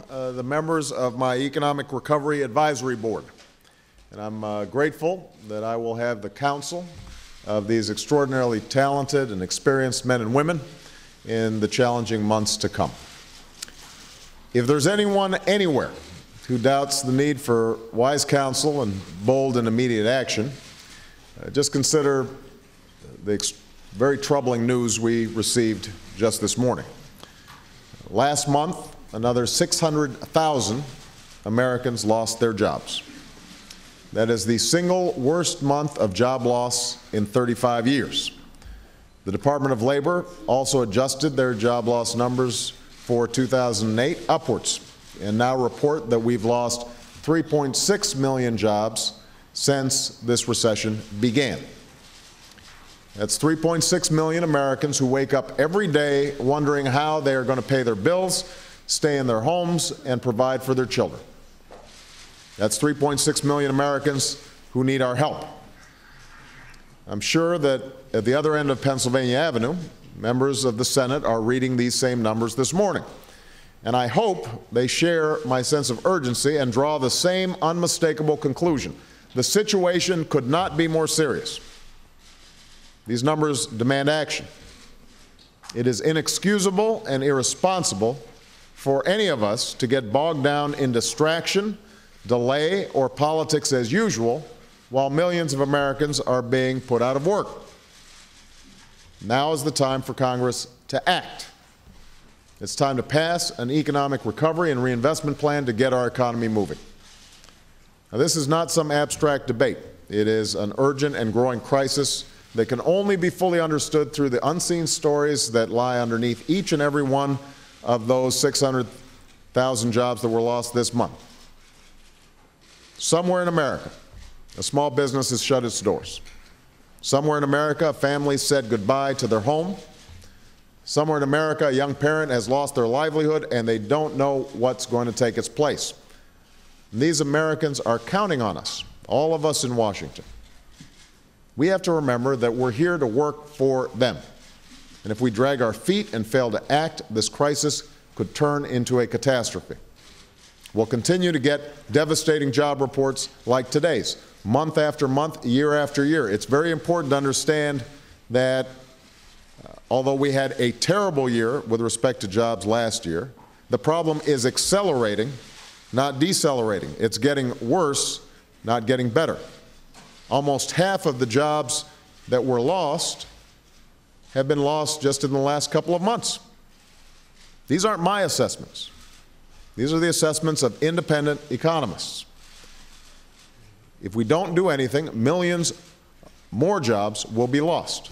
The members of my Economic Recovery Advisory Board. And I'm grateful that I will have the counsel of these extraordinarily talented and experienced men and women in the challenging months to come. If there's anyone anywhere who doubts the need for wise counsel and bold and immediate action, just consider the very troubling news we received just this morning. Last month, another 600,000 Americans lost their jobs. That is the single worst month of job loss in 35 years. The Department of Labor also adjusted their job loss numbers for 2008 upwards and now report that we've lost 3.6 million jobs since this recession began. That's 3.6 million Americans who wake up every day wondering how they are going to pay their bills, stay in their homes, and provide for their children. That's 3.6 million Americans who need our help. I'm sure that at the other end of Pennsylvania Avenue, members of the Senate are reading these same numbers this morning. And I hope they share my sense of urgency and draw the same unmistakable conclusion. The situation could not be more serious. These numbers demand action. It is inexcusable and irresponsible for any of us to get bogged down in distraction, delay, or politics as usual while millions of Americans are being put out of work. Now is the time for Congress to act. It's time to pass an economic recovery and reinvestment plan to get our economy moving. Now, this is not some abstract debate. It is an urgent and growing crisis that can only be fully understood through the unseen stories that lie underneath each and every one of those 600,000 jobs that were lost this month. Somewhere in America, a small business has shut its doors. Somewhere in America, a family said goodbye to their home. Somewhere in America, a young parent has lost their livelihood and they don't know what's going to take its place. And these Americans are counting on us, all of us in Washington. We have to remember that we're here to work for them. And if we drag our feet and fail to act, this crisis could turn into a catastrophe. We'll continue to get devastating job reports like today's, month after month, year after year. It's very important to understand that although we had a terrible year with respect to jobs last year, the problem is accelerating, not decelerating. It's getting worse, not getting better. Almost half of the jobs that were lost have been lost just in the last couple of months. These aren't my assessments. These are the assessments of independent economists. If we don't do anything, millions more jobs will be lost.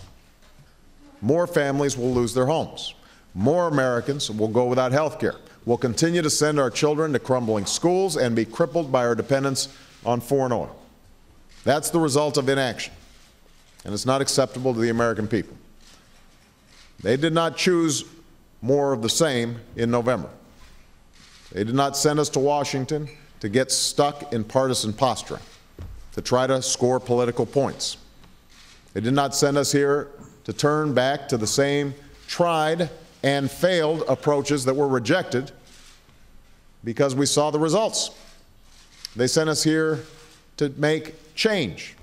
More families will lose their homes. More Americans will go without health care. We'll continue to send our children to crumbling schools and be crippled by our dependence on foreign oil. That's the result of inaction, and it's not acceptable to the American people. They did not choose more of the same in November. They did not send us to Washington to get stuck in partisan posturing, to try to score political points. They did not send us here to turn back to the same tried and failed approaches that were rejected because we saw the results. They sent us here to make change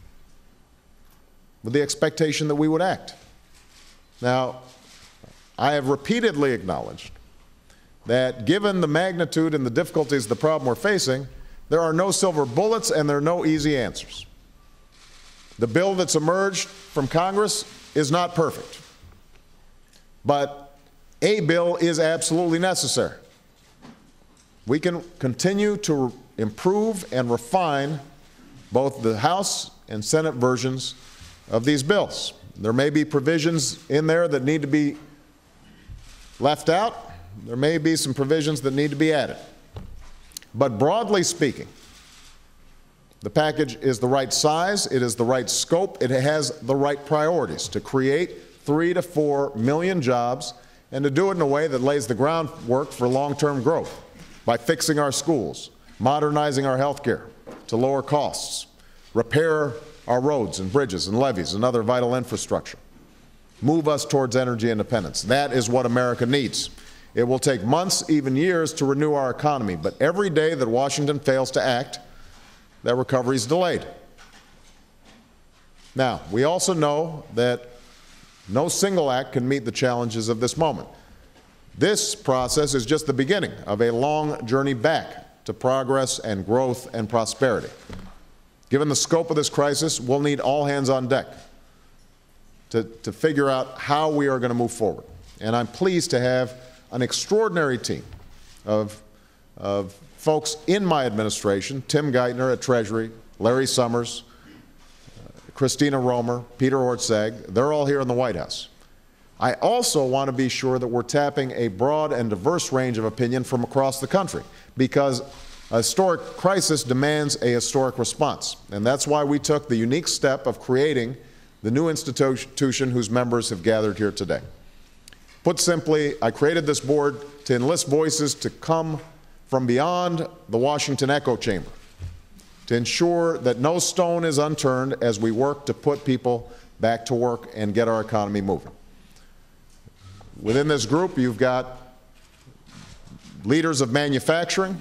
with the expectation that we would act. Now, I have repeatedly acknowledged that given the magnitude and the difficulties of the problem we're facing, there are no silver bullets and there are no easy answers. The bill that's emerged from Congress is not perfect, but a bill is absolutely necessary. We can continue to improve and refine both the House and Senate versions of these bills. There may be provisions in there that need to be left out. There may be some provisions that need to be added. But broadly speaking, the package is the right size, it is the right scope, it has the right priorities to create 3 to 4 million jobs and to do it in a way that lays the groundwork for long-term growth by fixing our schools, modernizing our health care to lower costs, repair our roads and bridges and levees and other vital infrastructure, move us towards energy independence. That is what America needs. It will take months, even years, to renew our economy, but every day that Washington fails to act, that recovery is delayed. Now, we also know that no single act can meet the challenges of this moment. This process is just the beginning of a long journey back to progress and growth and prosperity. Given the scope of this crisis, we'll need all hands on deck to figure out how we are going to move forward. And I'm pleased to have an extraordinary team of folks in my administration: Tim Geithner at Treasury, Larry Summers, Christina Romer, Peter Orszag. They're all here in the White House. I also want to be sure that we're tapping a broad and diverse range of opinion from across the country, because a historic crisis demands a historic response. And that's why we took the unique step of creating the new institution whose members have gathered here today. Put simply, I created this board to enlist voices to come from beyond the Washington echo chamber, to ensure that no stone is unturned as we work to put people back to work and get our economy moving. Within this group, you've got leaders of manufacturing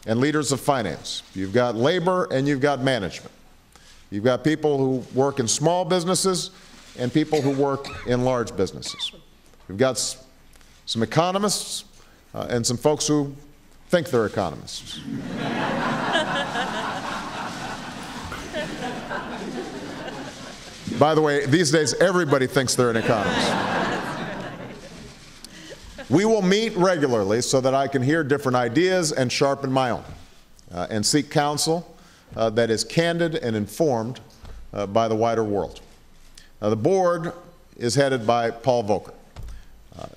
and leaders of finance. You've got labor and you've got management. You've got people who work in small businesses and people who work in large businesses. You've got some economists and some folks who think they're economists. By the way, these days everybody thinks they're an economist. We will meet regularly so that I can hear different ideas and sharpen my own, and seek counsel that is candid and informed by the wider world. The board is headed by Paul Volcker,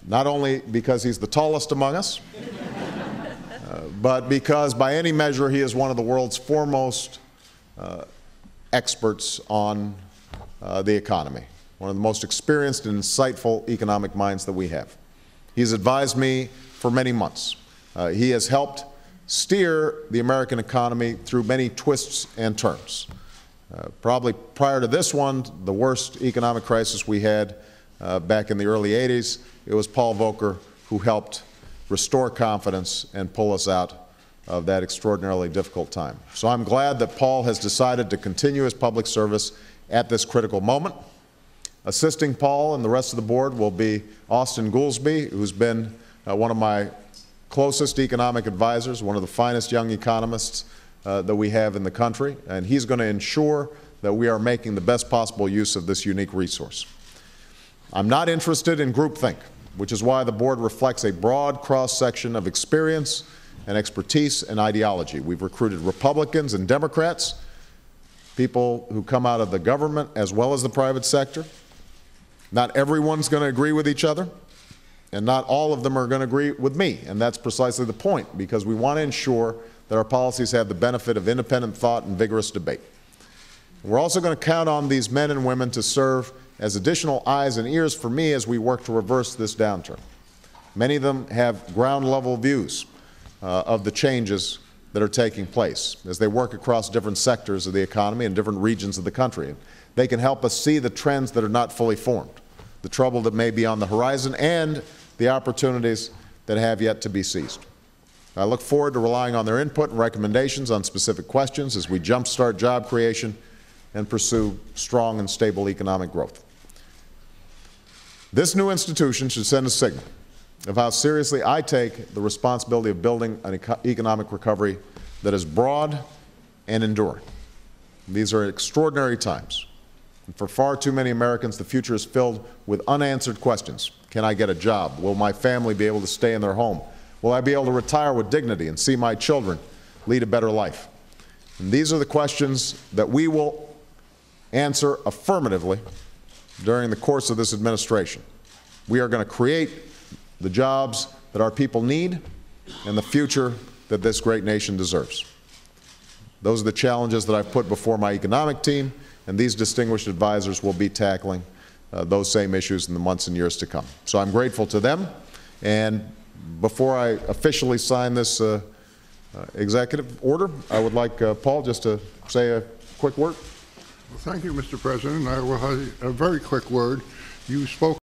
not only because he's the tallest among us, but because by any measure he is one of the world's foremost experts on the economy, one of the most experienced and insightful economic minds that we have. He's advised me for many months. He has helped steer the American economy through many twists and turns. Probably prior to this one, the worst economic crisis we had back in the early 80s, it was Paul Volcker who helped restore confidence and pull us out of that extraordinarily difficult time. So I'm glad that Paul has decided to continue his public service at this critical moment. Assisting Paul and the rest of the board will be Austin Goolsbee, who's been one of my closest economic advisors, one of the finest young economists that we have in the country, and he's going to ensure that we are making the best possible use of this unique resource. I'm not interested in groupthink, which is why the board reflects a broad cross-section of experience and expertise and ideology. We've recruited Republicans and Democrats, people who come out of the government as well as the private sector. Not everyone's going to agree with each other, and not all of them are going to agree with me, and that's precisely the point, because we want to ensure that our policies have the benefit of independent thought and vigorous debate. We're also going to count on these men and women to serve as additional eyes and ears for me as we work to reverse this downturn. Many of them have ground-level views of the changes that are taking place as they work across different sectors of the economy and different regions of the country. They can help us see the trends that are not fully formed, the trouble that may be on the horizon, and the opportunities that have yet to be seized. I look forward to relying on their input and recommendations on specific questions as we jumpstart job creation and pursue strong and stable economic growth. This new institution should send a signal of how seriously I take the responsibility of building an economic recovery that is broad and enduring. These are extraordinary times. And for far too many Americans, the future is filled with unanswered questions. Can I get a job? Will my family be able to stay in their home? Will I be able to retire with dignity and see my children lead a better life? And these are the questions that we will answer affirmatively during the course of this administration. We are going to create the jobs that our people need and the future that this great nation deserves. Those are the challenges that I've put before my economic team, and these distinguished advisors will be tackling those same issues in the months and years to come. So I'm grateful to them, and before I officially sign this executive order, I would like Paul just to say a quick word. Well, thank you, Mr. President. I will have a very quick word. You spoke